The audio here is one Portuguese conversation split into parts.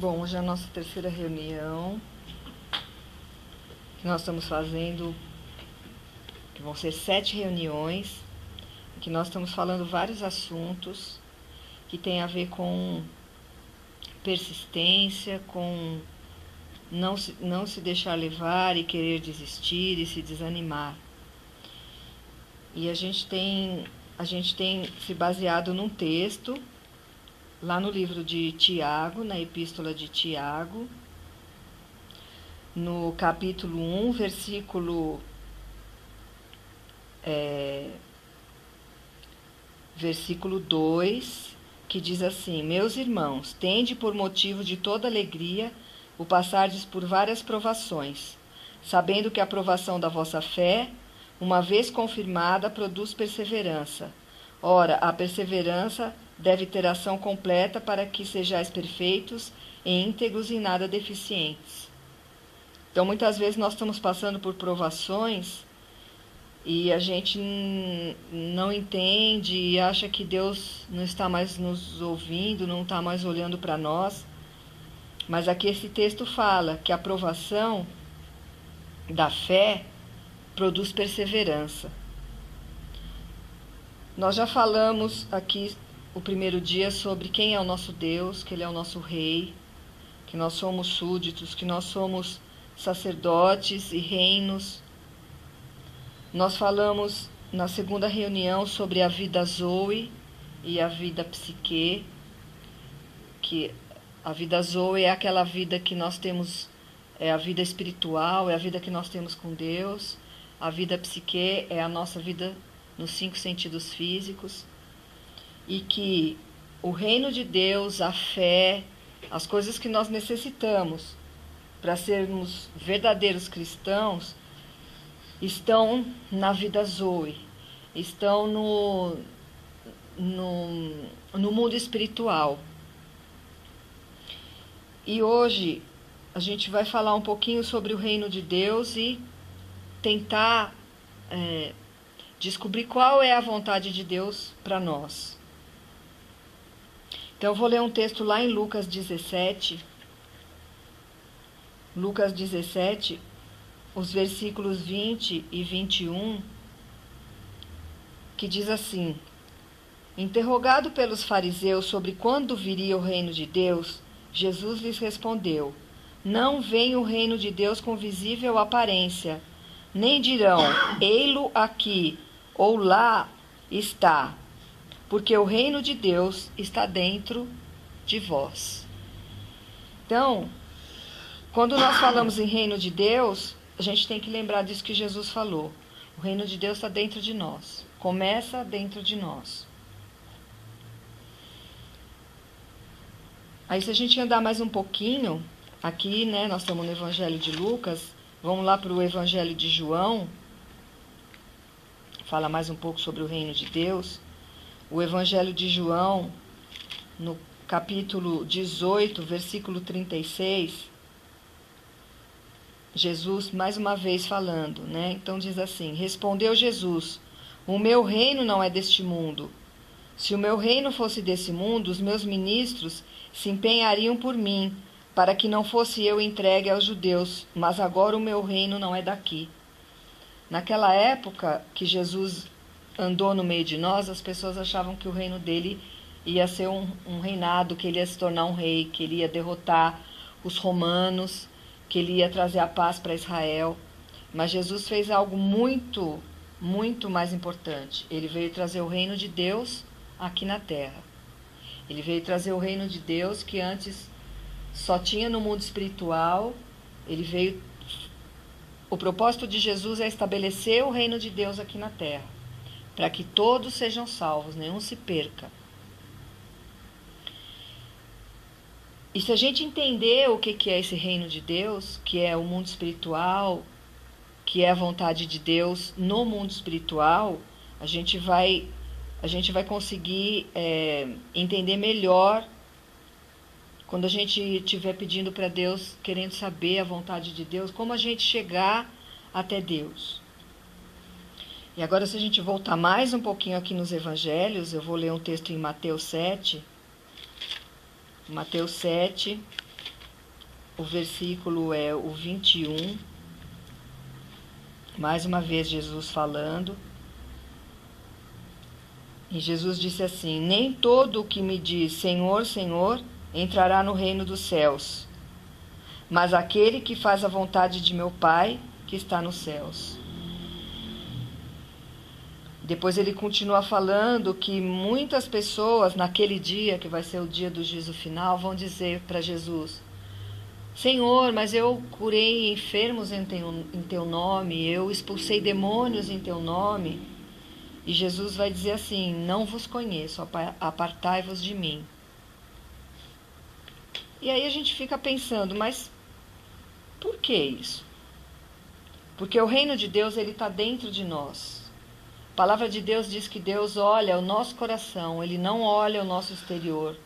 Bom, hoje é a nossa terceira reunião que nós estamos fazendo, que vão ser 7 reuniões, que nós estamos falando vários assuntos que tem a ver com persistência, com não se deixar levar e querer desistir e se desanimar. E a gente tem se baseado num texto lá no livro de Tiago, na epístola de Tiago, no capítulo 1, versículo 2, que diz assim: Meus irmãos, tende por motivo de toda alegria o passardes por várias provações, sabendo que a provação da vossa fé, uma vez confirmada, produz perseverança. Ora, a perseverança deve ter ação completa para que sejais perfeitos e íntegros e nada deficientes. Então, muitas vezes nós estamos passando por provações e a gente não entende e acha que Deus não está mais nos ouvindo, não está mais olhando para nós. Mas aqui esse texto fala que a provação da fé produz perseverança. Nós já falamos aqui o primeiro dia sobre quem é o nosso Deus, que Ele é o nosso Rei, que nós somos súditos, que nós somos sacerdotes e reinos. Nós falamos na segunda reunião sobre a vida Zoe e a vida Psique, que a vida Zoe é aquela vida que nós temos, é a vida espiritual, é a vida que nós temos com Deus. A vida Psique é a nossa vida nos 5 sentidos físicos. E que o reino de Deus, a fé, as coisas que nós necessitamos para sermos verdadeiros cristãos, estão na vida Zoe, estão no mundo espiritual. E hoje a gente vai falar um pouquinho sobre o reino de Deus e tentar descobrir qual é a vontade de Deus para nós. Então eu vou ler um texto lá em Lucas 17. Lucas 17, os versículos 20 e 21, que diz assim: Interrogado pelos fariseus sobre quando viria o reino de Deus, Jesus lhes respondeu: Não vem o reino de Deus com visível aparência, nem dirão, ei-lo aqui ou lá está, porque o reino de Deus está dentro de vós. Então, quando nós falamos em reino de Deus, a gente tem que lembrar disso que Jesus falou. O reino de Deus está dentro de nós. Começa dentro de nós. Aí, se a gente andar mais um pouquinho, aqui, né, nós estamos no Evangelho de Lucas, vamos lá para o Evangelho de João, fala mais um pouco sobre o reino de Deus. O Evangelho de João, no capítulo 18, versículo 36, Jesus, mais uma vez falando, né? Então diz assim: Respondeu Jesus: O meu reino não é deste mundo. Se o meu reino fosse desse mundo, os meus ministros se empenhariam por mim, para que não fosse eu entregue aos judeus, mas agora o meu reino não é daqui. Naquela época que Jesus andou no meio de nós, as pessoas achavam que o reino dele ia ser um reinado, que ele ia se tornar um rei, que ele ia derrotar os romanos, que ele ia trazer a paz para Israel. Mas Jesus fez algo muito, muito mais importante. Ele veio trazer o reino de Deus aqui na terra. Ele veio trazer o reino de Deus que antes só tinha no mundo espiritual. O propósito de Jesus é estabelecer o reino de Deus aqui na terra, para que todos sejam salvos, nenhum se perca. E se a gente entender o que é esse reino de Deus, que é o mundo espiritual, que é a vontade de Deus no mundo espiritual, a gente vai conseguir entender melhor quando a gente estiver pedindo para Deus, querendo saber a vontade de Deus, como a gente chegar até Deus. E agora, se a gente voltar mais um pouquinho aqui nos evangelhos, eu vou ler um texto em Mateus 7. Mateus 7, o versículo é o 21. Mais uma vez Jesus falando. E Jesus disse assim: nem todo o que me diz Senhor, Senhor, entrará no reino dos céus, mas aquele que faz a vontade de meu Pai que está nos céus. Depois ele continua falando que muitas pessoas naquele dia, que vai ser o dia do juízo final, vão dizer para Jesus: Senhor, mas eu curei enfermos em teu nome, eu expulsei demônios em teu nome. E Jesus vai dizer assim: não vos conheço, apartai-vos de mim. E aí a gente fica pensando, mas por que isso? Porque o reino de Deus, ele está dentro de nós. A palavra de Deus diz que Deus olha o nosso coração, Ele não olha o nosso exterior.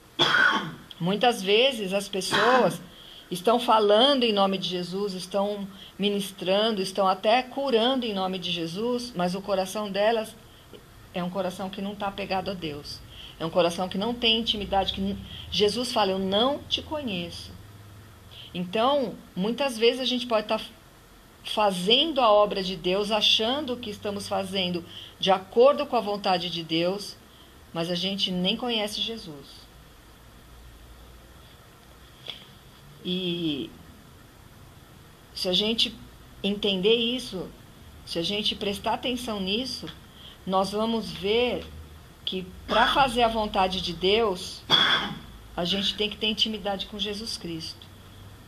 Muitas vezes as pessoas estão falando em nome de Jesus, estão ministrando, estão até curando em nome de Jesus, mas o coração delas é um coração que não está apegado a Deus. É um coração que não tem intimidade, que Jesus fala: eu não te conheço. Então, muitas vezes a gente pode estar fazendo a obra de Deus, achando que estamos fazendo de acordo com a vontade de Deus, mas a gente nem conhece Jesus. E se a gente entender isso, se a gente prestar atenção nisso, nós vamos ver que para fazer a vontade de Deus, a gente tem que ter intimidade com Jesus Cristo.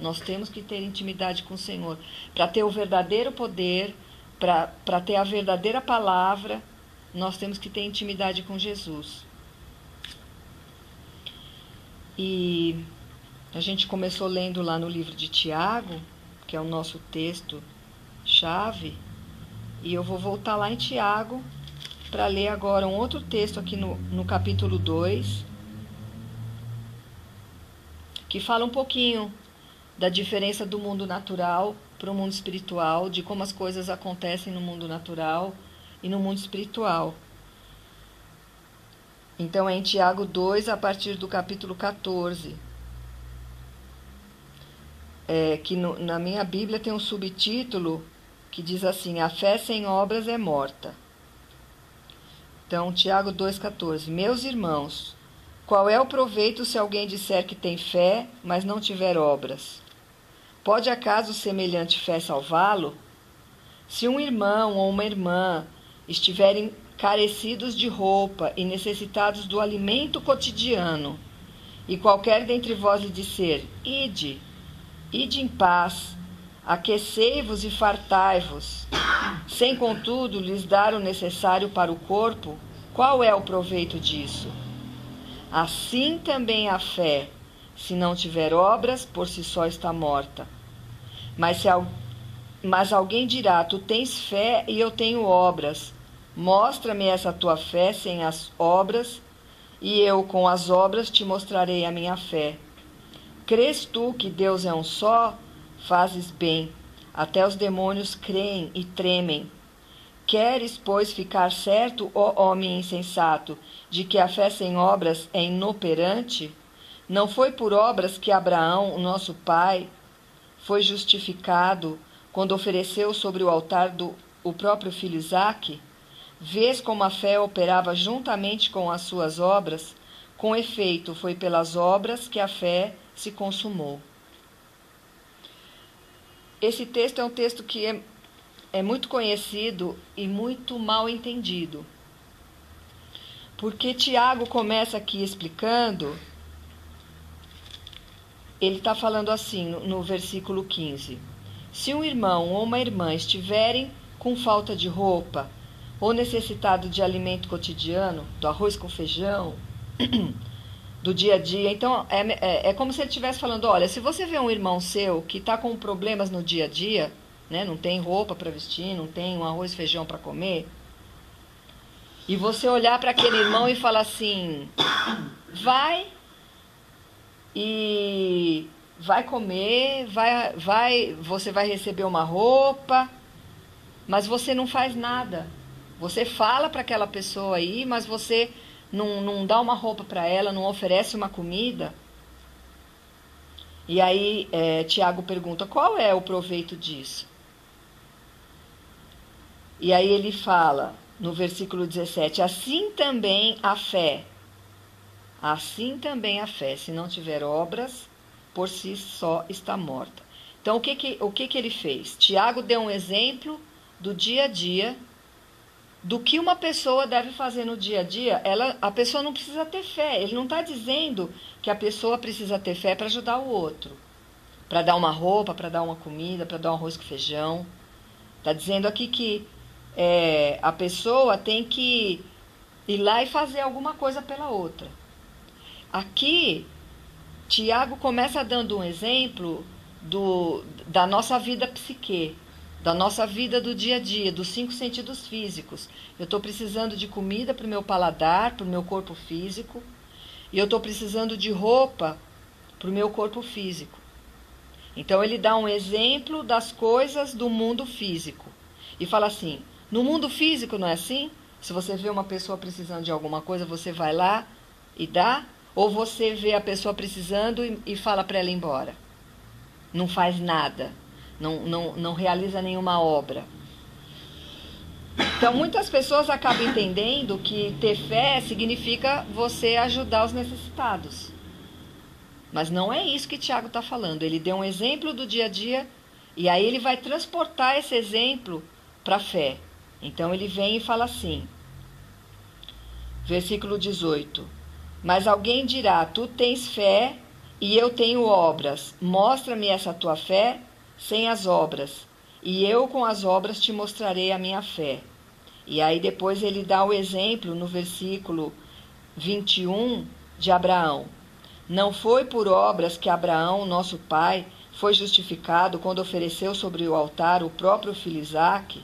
Nós temos que ter intimidade com o Senhor. Para ter o verdadeiro poder, para ter a verdadeira palavra, nós temos que ter intimidade com Jesus. E a gente começou lendo lá no livro de Tiago, que é o nosso texto-chave, e eu vou voltar lá em Tiago para ler agora um outro texto aqui no capítulo 2, que fala um pouquinho da diferença do mundo natural para o mundo espiritual, de como as coisas acontecem no mundo natural e no mundo espiritual. Então é em Tiago 2, a partir do capítulo 14. Na minha Bíblia tem um subtítulo que diz assim: a fé sem obras é morta. Então, Tiago 2,14. Meus irmãos, qual é o proveito se alguém disser que tem fé, mas não tiver obras? Pode acaso semelhante fé salvá-lo? Se um irmão ou uma irmã estiverem carecidos de roupa e necessitados do alimento cotidiano, e qualquer dentre vós lhe disser: ide em paz, aquecei-vos e fartai-vos, sem contudo lhes dar o necessário para o corpo, qual é o proveito disso? Assim também a fé, se não tiver obras, por si só está morta. Mas alguém dirá: tu tens fé e eu tenho obras. Mostra-me essa tua fé sem as obras, e eu com as obras te mostrarei a minha fé. Crês tu que Deus é um só? Fazes bem. Até os demônios creem e tremem. Queres, pois, ficar certo, ó homem insensato, de que a fé sem obras é inoperante? Não foi por obras que Abraão, o nosso pai, foi justificado quando ofereceu sobre o altar o próprio filho Isaque? Vês como a fé operava juntamente com as suas obras? Com efeito, foi pelas obras que a fé se consumou. Esse texto é um texto que é muito conhecido e muito mal entendido. Porque Tiago começa aqui explicando, ele está falando assim no versículo 15. Se um irmão ou uma irmã estiverem com falta de roupa ou necessitado de alimento cotidiano, do arroz com feijão, do dia a dia, então é como se ele estivesse falando: olha, se você vê um irmão seu que está com problemas no dia a dia, né, não tem roupa para vestir, não tem um arroz e feijão para comer, e você olhar para aquele irmão e falar assim: vai comer, você vai receber uma roupa, mas você não faz nada. Você fala para aquela pessoa aí, mas você não dá uma roupa para ela, não oferece uma comida. E aí Tiago pergunta, qual é o proveito disso? E aí ele fala, no versículo 17, assim também a fé. Assim também a fé, se não tiver obras, por si só está morta. Então, o que ele fez? Tiago deu um exemplo do dia a dia, do que uma pessoa deve fazer no dia a dia. A pessoa não precisa ter fé. Ele não está dizendo que a pessoa precisa ter fé para ajudar o outro, para dar uma roupa, para dar uma comida, para dar um arroz com feijão. Está dizendo aqui que a pessoa tem que ir lá e fazer alguma coisa pela outra. Aqui, Tiago começa dando um exemplo da nossa vida psique, da nossa vida do dia a dia, dos 5 sentidos físicos. Eu estou precisando de comida para o meu paladar, para o meu corpo físico, e eu estou precisando de roupa para o meu corpo físico. Então ele dá um exemplo das coisas do mundo físico e fala assim, no mundo físico não é assim? Se você vê uma pessoa precisando de alguma coisa, você vai lá e dá? Ou você vê a pessoa precisando e fala para ela ir embora? Não faz nada, não realiza nenhuma obra. Então, muitas pessoas acabam entendendo que ter fé significa você ajudar os necessitados. Mas não é isso que Tiago está falando. Ele deu um exemplo do dia a dia e aí ele vai transportar esse exemplo para a fé. Então, ele vem e fala assim, versículo 18. Mas alguém dirá, tu tens fé e eu tenho obras. Mostra-me essa tua fé sem as obras, e eu com as obras te mostrarei a minha fé. E aí depois ele dá o exemplo no versículo 21 de Abraão. Não foi por obras que Abraão, nosso pai, foi justificado quando ofereceu sobre o altar o próprio filho Isaque?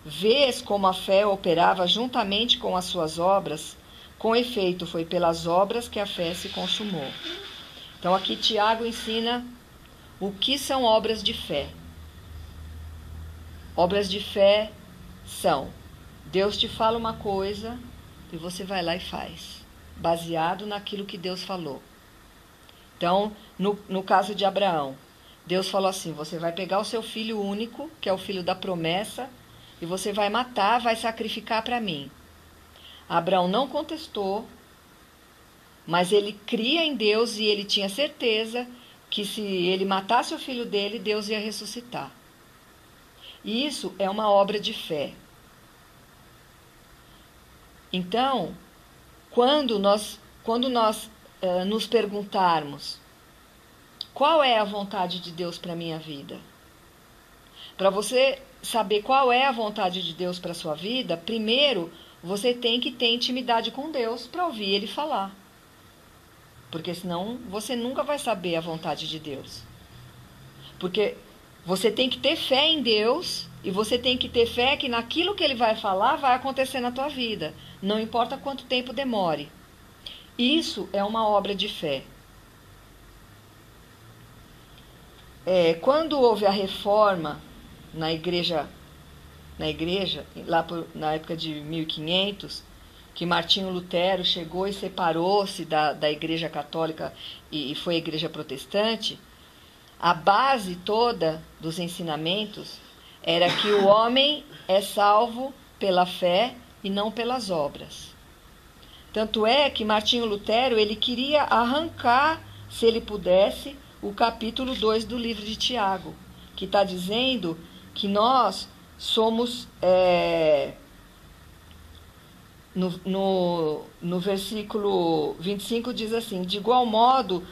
Vês como a fé operava juntamente com as suas obras? Com efeito, foi pelas obras que a fé se consumou. Então aqui Tiago ensina o que são obras de fé. Obras de fé são, Deus te fala uma coisa e você vai lá e faz, baseado naquilo que Deus falou. Então, no caso de Abraão, Deus falou assim, você vai pegar o seu filho único, que é o filho da promessa, e você vai matar, vai sacrificar para mim. Abraão não contestou, mas ele cria em Deus e ele tinha certeza que se ele matasse o filho dele, Deus ia ressuscitar. E isso é uma obra de fé. Então, quando nós nos perguntarmos qual é a vontade de Deus para a minha vida, para você saber qual é a vontade de Deus para a sua vida, primeiro você tem que ter intimidade com Deus para ouvir Ele falar. Porque senão você nunca vai saber a vontade de Deus. Porque você tem que ter fé em Deus e você tem que ter fé que naquilo que Ele vai falar vai acontecer na tua vida. Não importa quanto tempo demore. Isso é uma obra de fé. Quando houve a reforma na igreja lá na época de 1500, que Martinho Lutero chegou e separou-se da igreja católica e foi a igreja protestante, a base toda dos ensinamentos era que o homem é salvo pela fé e não pelas obras. Tanto é que Martinho Lutero ele queria arrancar, se ele pudesse, o capítulo 2 do livro de Tiago, que está dizendo que nós somos, no versículo 25 diz assim, de igual modo,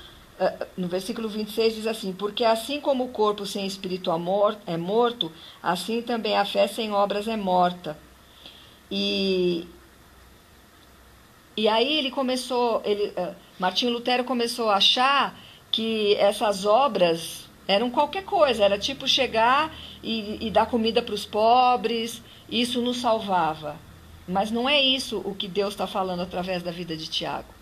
no versículo 26 diz assim, porque assim como o corpo sem espírito é morto, assim também a fé sem obras é morta. E aí Martinho Lutero começou a achar que essas obras eram qualquer coisa, era tipo chegar e dar comida para os pobres, isso nos salvava. Mas não é isso o que Deus está falando através da vida de Tiago.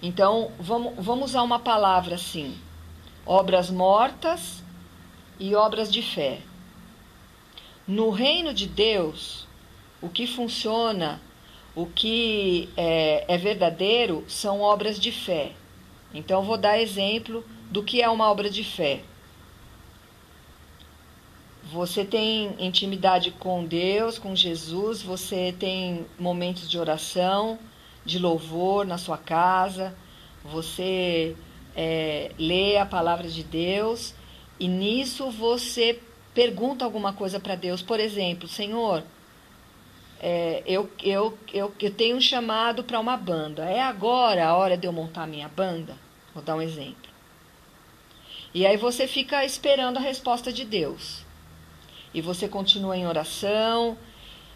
Então, vamos usar uma palavra assim, obras mortas e obras de fé. No reino de Deus, o que funciona, o que é verdadeiro, são obras de fé. Então, eu vou dar exemplo do que é uma obra de fé. Você tem intimidade com Deus, com Jesus, você tem momentos de oração, de louvor na sua casa, você lê a palavra de Deus e nisso você pergunta alguma coisa para Deus. Por exemplo, Senhor, eu tenho um chamado para uma banda. É agora a hora de eu montar minha banda? Vou dar um exemplo. E aí você fica esperando a resposta de Deus. E você continua em oração.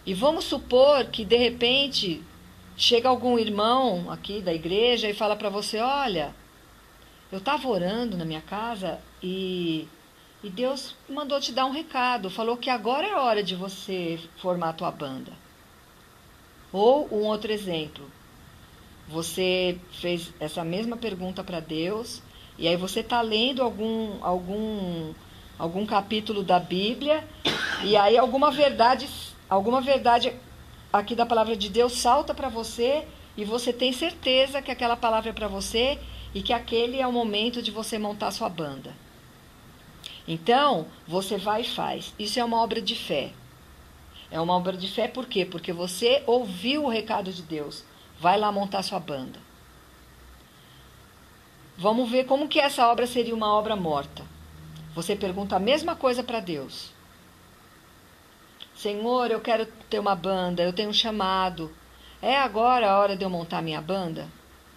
E vamos supor que, de repente, chega algum irmão aqui da igreja e fala para você, olha, eu estava orando na minha casa e Deus mandou te dar um recado. Falou que agora é a hora de você formar a tua banda. Ou um outro exemplo. Você fez essa mesma pergunta para Deus e aí você está lendo algum capítulo da Bíblia e aí alguma verdade aqui da palavra de Deus salta para você e você tem certeza que aquela palavra é para você e que aquele é o momento de você montar sua banda. Então, você vai e faz. Isso é uma obra de fé. É uma obra de fé por quê? Porque você ouviu o recado de Deus. Vai lá montar sua banda. Vamos ver como que essa obra seria uma obra morta. Você pergunta a mesma coisa para Deus. Senhor, eu quero ter uma banda, eu tenho um chamado. É agora a hora de eu montar minha banda?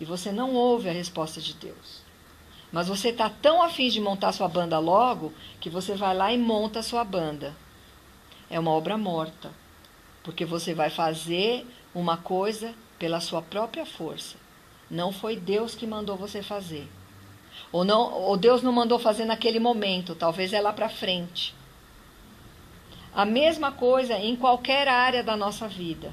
E você não ouve a resposta de Deus. Mas você está tão afim de montar sua banda logo, que você vai lá e monta a sua banda. É uma obra morta. Porque você vai fazer uma coisa pela sua própria força. Não foi Deus que mandou você fazer. Ou Deus não mandou fazer naquele momento, talvez é lá para frente. A mesma coisa em qualquer área da nossa vida.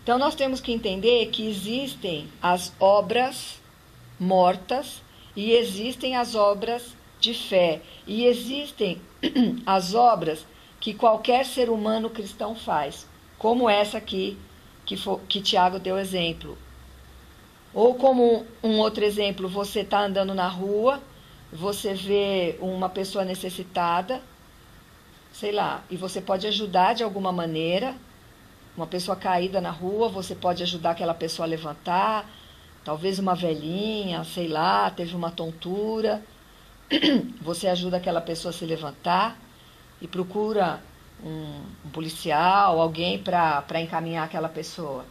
Então nós temos que entender que existem as obras mortas e existem as obras de fé. E existem as obras que qualquer ser humano cristão faz, como essa aqui que Tiago deu exemplo. Ou como um outro exemplo, você está andando na rua, você vê uma pessoa necessitada, sei lá, e você pode ajudar de alguma maneira, uma pessoa caída na rua, você pode ajudar aquela pessoa a levantar, talvez uma velhinha, sei lá, teve uma tontura, você ajuda aquela pessoa a se levantar e procura um policial, alguém para encaminhar aquela pessoa.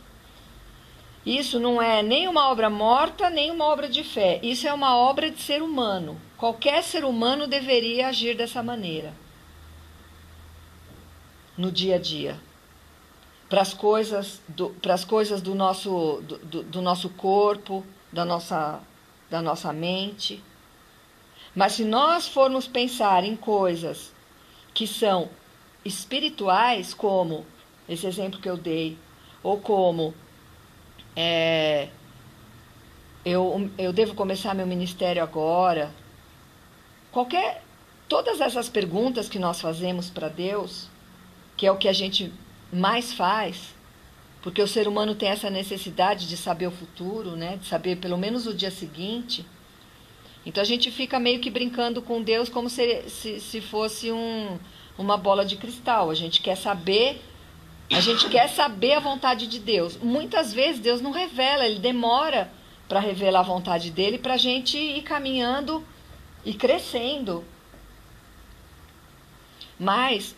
Isso não é nem uma obra morta, nem uma obra de fé. Isso é uma obra de ser humano. Qualquer ser humano deveria agir dessa maneira. No dia a dia. Para as coisas do nosso corpo, da nossa mente. Mas se nós formos pensar em coisas que são espirituais, como esse exemplo que eu dei, ou como eu devo começar meu ministério agora, todas essas perguntas que nós fazemos para Deus, que é o que a gente mais faz, porque o ser humano tem essa necessidade de saber o futuro, né? De saber pelo menos o dia seguinte. Então a gente fica meio que brincando com Deus como se fosse uma bola de cristal. A gente quer saber a vontade de Deus. Muitas vezes Deus não revela, Ele demora para revelar a vontade dEle para a gente ir caminhando e crescendo. Mas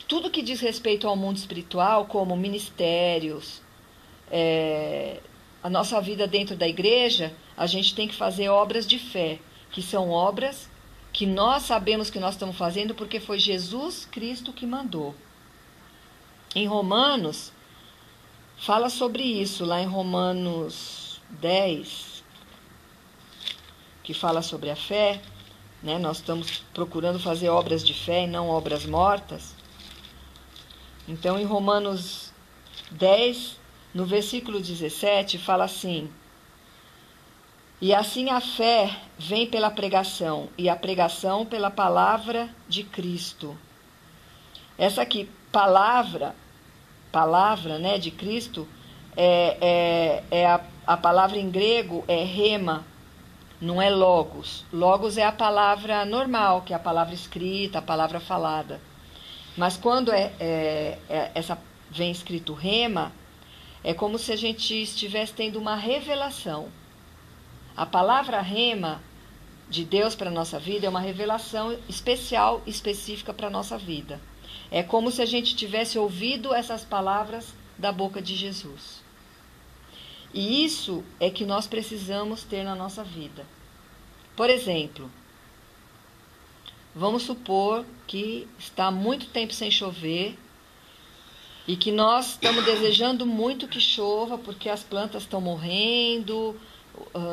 tudo que diz respeito ao mundo espiritual, como ministérios, a nossa vida dentro da igreja, a gente tem que fazer obras de fé, que são obras que nós sabemos que nós estamos fazendo porque foi Jesus Cristo que mandou. Em Romanos, fala sobre isso, lá em Romanos 10, que fala sobre a fé, né? Nós estamos procurando fazer obras de fé e não obras mortas. Então, em Romanos 10, no versículo 17, fala assim: e assim a fé vem pela pregação, e a pregação pela palavra de Cristo. Essa aqui, palavra, né, de Cristo, a palavra em grego é rema, não é logos. Logos é a palavra normal, que é a palavra escrita, a palavra falada. Mas quando vem escrito rema, é como se a gente estivesse tendo uma revelação. A palavra rema de Deus para a nossa vida é uma revelação especial, específica para a nossa vida. É como se a gente tivesse ouvido essas palavras da boca de Jesus. E isso é que nós precisamos ter na nossa vida. Por exemplo, vamos supor que está há muito tempo sem chover e que nós estamos desejando muito que chova porque as plantas estão morrendo,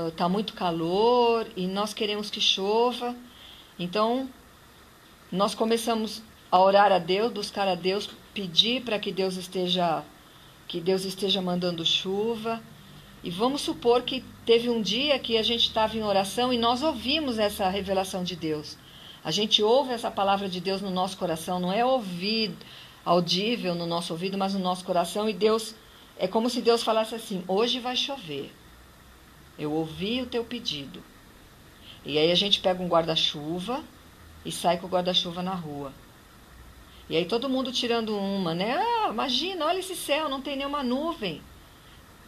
está muito calor e nós queremos que chova. Então, nós começamos a orar a Deus, buscar a Deus, pedir para que Deus esteja mandando chuva. E vamos supor que teve um dia que a gente estava em oração e nós ouvimos essa revelação de Deus. A gente ouve essa palavra de Deus no nosso coração, não é audível no nosso ouvido, mas no nosso coração. E Deus, é como se Deus falasse assim: hoje vai chover. Eu ouvi o teu pedido. E aí a gente pega um guarda-chuva e sai com o guarda-chuva na rua. E aí todo mundo tirando uma, né? Ah, imagina, olha esse céu, não tem nenhuma nuvem.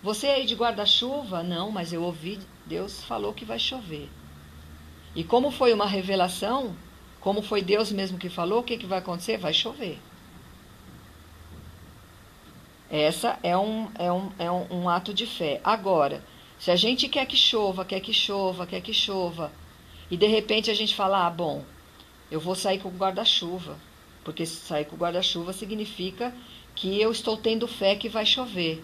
Você aí de guarda-chuva? Não, mas eu ouvi, Deus falou que vai chover. E como foi uma revelação, como foi Deus mesmo que falou, o que vai acontecer? Vai chover. Essa é um ato de fé. Agora, se a gente quer que chova, e de repente a gente fala, bom, eu vou sair com o guarda-chuva, porque sair com o guarda-chuva significa que eu estou tendo fé que vai chover.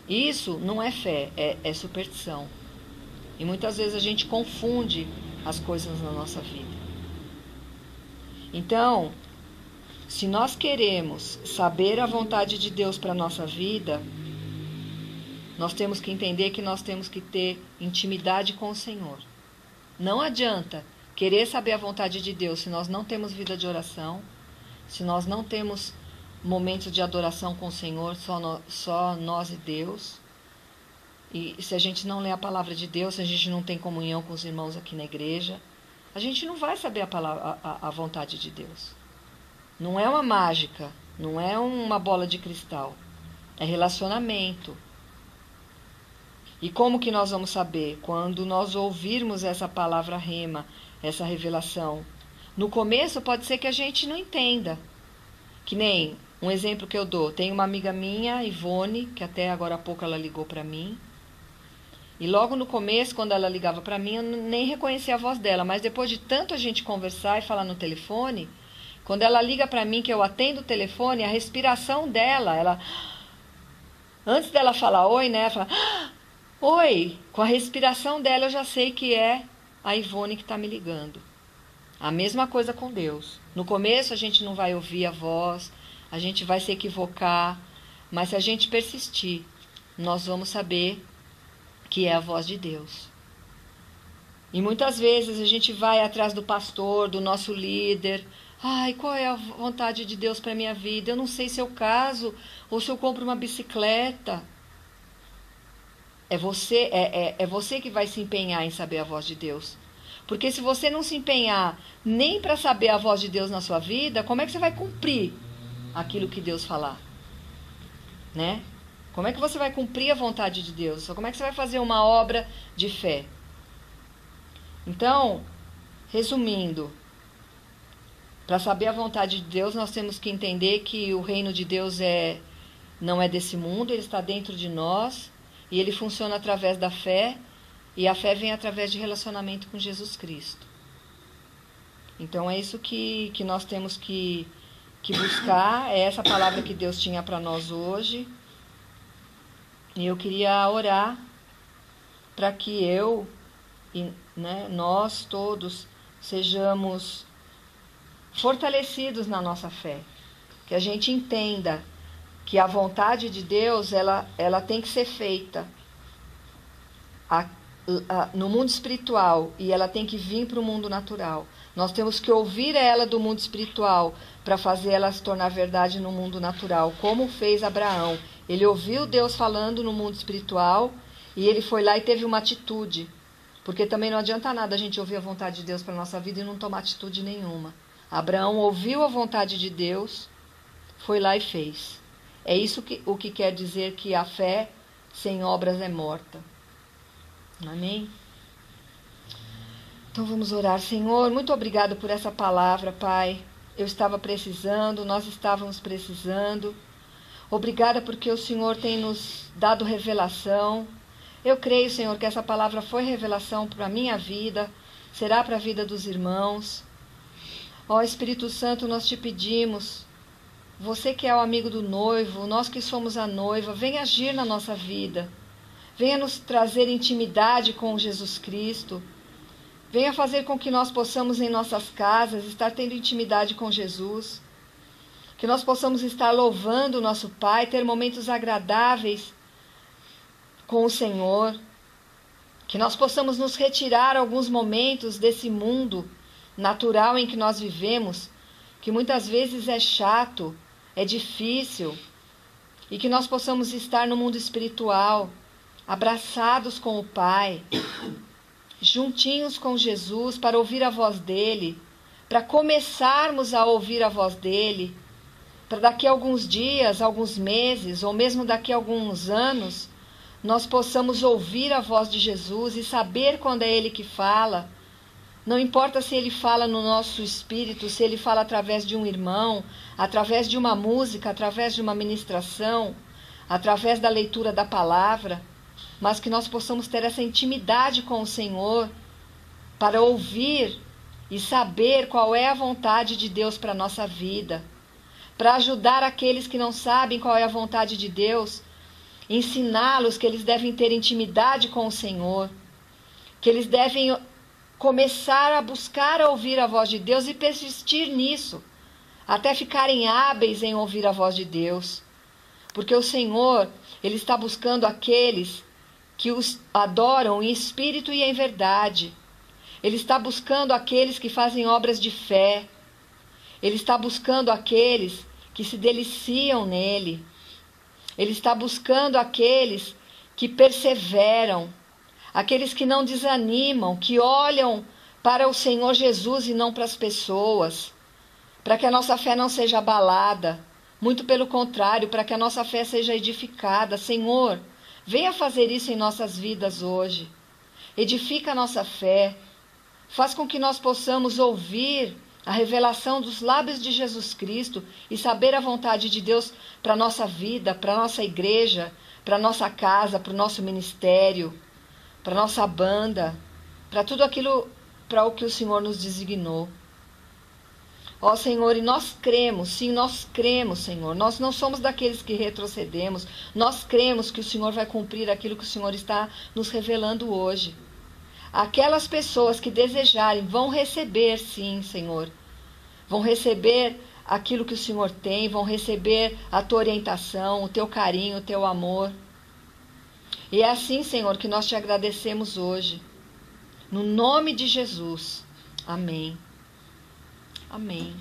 Isso não é fé, é superstição. E muitas vezes a gente confunde as coisas na nossa vida. Então, se nós queremos saber a vontade de Deus para a nossa vida, nós temos que entender que nós temos que ter intimidade com o Senhor. Não adianta querer saber a vontade de Deus se nós não temos vida de oração, se nós não temos momentos de adoração com o Senhor, só nós e Deus. E se a gente não lê a palavra de Deus, se a gente não tem comunhão com os irmãos aqui na igreja, a gente não vai saber a vontade de Deus. Não é uma mágica, não é uma bola de cristal, é relacionamento. E como que nós vamos saber? Quando nós ouvirmos essa palavra rema, essa revelação. No começo pode ser que a gente não entenda. Que nem um exemplo que eu dou. Tem uma amiga minha, Ivone, que até agora há pouco ela ligou para mim. E logo no começo, quando ela ligava para mim, eu nem reconhecia a voz dela. Mas depois de tanto a gente conversar e falar no telefone, quando ela liga para mim, que eu atendo o telefone, a respiração dela, antes dela falar oi, né? Ela fala, oi! Com a respiração dela eu já sei que é a Ivone que está me ligando. A mesma coisa com Deus. No começo a gente não vai ouvir a voz, a gente vai se equivocar, mas se a gente persistir, nós vamos saber que é a voz de Deus. E muitas vezes a gente vai atrás do pastor, do nosso líder. Ai, qual é a vontade de Deus para a minha vida? Eu não sei se eu caso ou se eu compro uma bicicleta. É você que vai se empenhar em saber a voz de Deus. Porque se você não se empenhar nem para saber a voz de Deus na sua vida, como é que você vai cumprir aquilo que Deus falar? Né? Como é que você vai cumprir a vontade de Deus? Como é que você vai fazer uma obra de fé? Então, resumindo, para saber a vontade de Deus, nós temos que entender que o reino de Deus não é desse mundo, ele está dentro de nós e ele funciona através da fé. E a fé vem através de relacionamento com Jesus Cristo. Então é isso que nós temos que buscar. É essa palavra que Deus tinha para nós hoje. E eu queria orar para que nós todos sejamos fortalecidos na nossa fé. Que a gente entenda que a vontade de Deus ela tem que ser feita no mundo espiritual e ela tem que vir para o mundo natural. Nós temos que ouvir ela do mundo espiritual para fazer ela se tornar verdade no mundo natural, como fez Abraão. Ele ouviu Deus falando no mundo espiritual e ele foi lá e teve uma atitude Porque também não adianta nada a gente ouvir a vontade de Deus para a nossa vida e não tomar atitude nenhuma. Abraão ouviu a vontade de Deus, foi lá e fez. É isso o que quer dizer que a fé sem obras é morta. Amém? Então vamos orar. Senhor, muito obrigado por essa palavra, Pai. Eu estava precisando, nós estávamos precisando. Obrigada porque o Senhor tem nos dado revelação. Eu creio, Senhor, que essa palavra foi revelação para a minha vida, será para a vida dos irmãos. Ó Espírito Santo, nós te pedimos, você que é o amigo do noivo, nós que somos a noiva, venha agir na nossa vida. Venha nos trazer intimidade com Jesus Cristo. Venha fazer com que nós possamos em nossas casas estar tendo intimidade com Jesus. Que nós possamos estar louvando o nosso Pai, ter momentos agradáveis com o Senhor, que nós possamos nos retirar alguns momentos desse mundo natural em que nós vivemos, que muitas vezes é chato, é difícil, e que nós possamos estar no mundo espiritual, abraçados com o Pai, juntinhos com Jesus para ouvir a voz dele, para começarmos a ouvir a voz dele, para daqui a alguns dias, alguns meses, ou mesmo daqui a alguns anos, nós possamos ouvir a voz de Jesus e saber quando é Ele que fala. Não importa se Ele fala no nosso espírito, se Ele fala através de um irmão, através de uma música, através de uma ministração, através da leitura da palavra, mas que nós possamos ter essa intimidade com o Senhor para ouvir e saber qual é a vontade de Deus para a nossa vida, para ajudar aqueles que não sabem qual é a vontade de Deus, ensiná-los que eles devem ter intimidade com o Senhor, que eles devem começar a buscar a ouvir a voz de Deus e persistir nisso, até ficarem hábeis em ouvir a voz de Deus. Porque o Senhor, Ele está buscando aqueles que os adoram em espírito e em verdade. Ele está buscando aqueles que fazem obras de fé. Ele está buscando aqueles que se deliciam nele. Ele está buscando aqueles que perseveram, aqueles que não desanimam, que olham para o Senhor Jesus e não para as pessoas, para que a nossa fé não seja abalada, muito pelo contrário, para que a nossa fé seja edificada. Senhor, venha fazer isso em nossas vidas hoje. Edifica a nossa fé, faz com que nós possamos ouvir a revelação dos lábios de Jesus Cristo e saber a vontade de Deus para a nossa vida, para a nossa igreja, para a nossa casa, para o nosso ministério, para a nossa banda, para tudo aquilo para o que o Senhor nos designou. Ó Senhor, e nós cremos, sim, nós cremos, Senhor. Nós não somos daqueles que retrocedemos. Nós cremos que o Senhor vai cumprir aquilo que o Senhor está nos revelando hoje. Aquelas pessoas que desejarem vão receber, sim, Senhor. Vão receber aquilo que o Senhor tem, vão receber a tua orientação, o teu carinho, o teu amor. E é assim, Senhor, que nós te agradecemos hoje. No nome de Jesus. Amém. Amém.